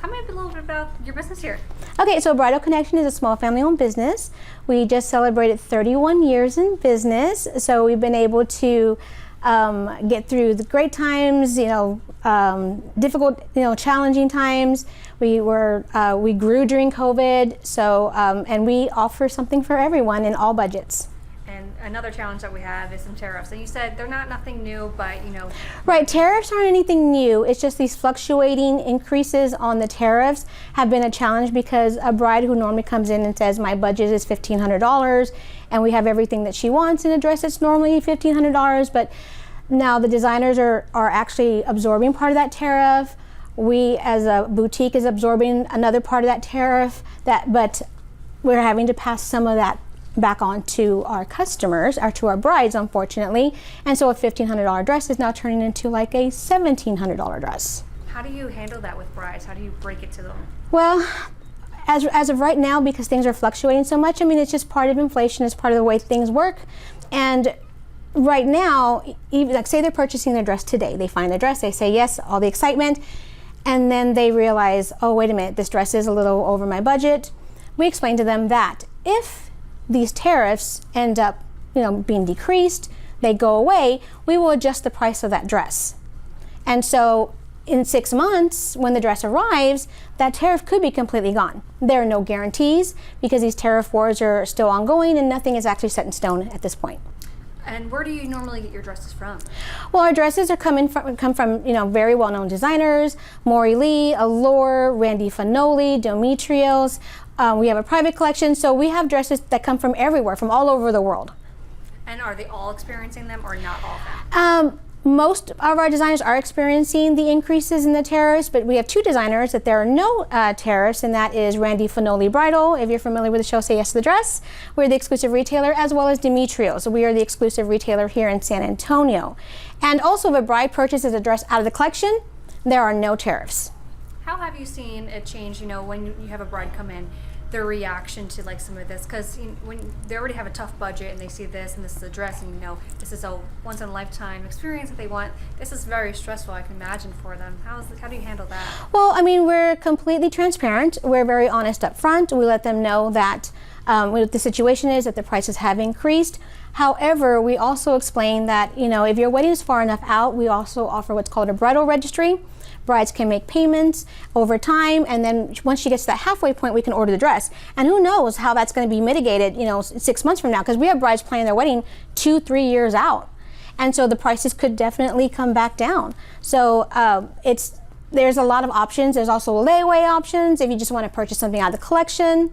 Tell me a little bit about your business here. Okay, so Bridal Connection is a small family-owned business. We just celebrated 31 years in business, so we've been able to get through the great times, difficult, challenging times. We grew during COVID, so and we offer something for everyone in all budgets. And another challenge that we have is some tariffs. And you said they're not nothing new, but Right, tariffs aren't anything new. It's just these fluctuating increases on the tariffs have been a challenge because a bride who normally comes in and says my budget is $1,500 and we have everything that she wants in a dress that's normally $1,500, but now the designers are actually absorbing part of that tariff. We as a boutique is absorbing another part of that tariff, but we're having to pass some of that back on to our customers, or to our brides, unfortunately. And so a $1,500 dress is now turning into like a $1,700 dress. How do you handle that with brides? How do you break it to them? Well, as of right now, because things are fluctuating so much, it's just part of inflation, it's part of the way things work. And right now, even like say they're purchasing their dress today, they find the dress, they say yes, all the excitement, and then they realize, oh, wait a minute, this dress is a little over my budget. We explain to them that if these tariffs end up, being decreased, they go away, we will adjust the price of that dress. And so in 6 months, when the dress arrives, that tariff could be completely gone. There are no guarantees because these tariff wars are still ongoing and nothing is actually set in stone at this point. And where do you normally get your dresses from? Well, our dresses come from very well-known designers: Maury Lee, Allure, Randy Fanoli, Demetrios. We have a private collection, so we have dresses that come from everywhere, from all over the world. And are they all experiencing them, or not all of them? Most of our designers are experiencing the increases in the tariffs, but we have two designers that there are no tariffs, and that is Randy Fanoli Bridal. If you're familiar with the show Say Yes to the Dress, we're the exclusive retailer, as well as Demetrios. So we are the exclusive retailer here in San Antonio. And also, if a bride purchases a dress out of the collection, there are no tariffs. How have you seen it change, when you have a bride come in, their reaction to like some of this? Because when they already have a tough budget and they see this and this is a dress and this is a once in a lifetime experience that they want, this is very stressful, I can imagine, for them. How do you handle that? Well, we're completely transparent. We're very honest up front. We let them know that what the situation is, that the prices have increased. However, we also explain that if your wedding is far enough out, we also offer what's called a bridal registry. Brides can make payments over time, and then once she gets to that halfway point, we can order the dress. And who knows how that's going to be mitigated 6 months from now, because we have brides planning their wedding 2-3 years out, and so the prices could definitely come back down. So there's a lot of options. There's also layaway options if you just want to purchase something out of the collection.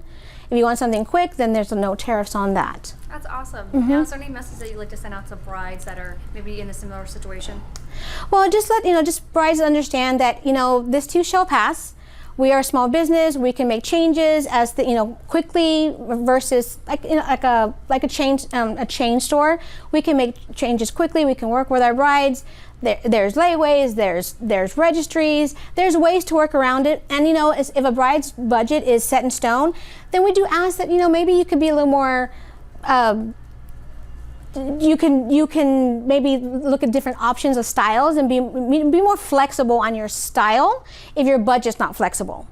If you want something quick, then there's no tariffs on that. That's awesome. Mm-hmm. Now, is there any message that you'd like to send out to brides that are maybe in a similar situation? Well, just let just brides understand that this too shall pass. We are a small business. We can make changes as quickly versus like a chain store. We can make changes quickly. We can work with our brides. There's layaways, there's registries, there's ways to work around it. And if a bride's budget is set in stone, then we do ask that maybe you could be a little more. You can maybe look at different options of styles and be more flexible on your style if your budget's not flexible.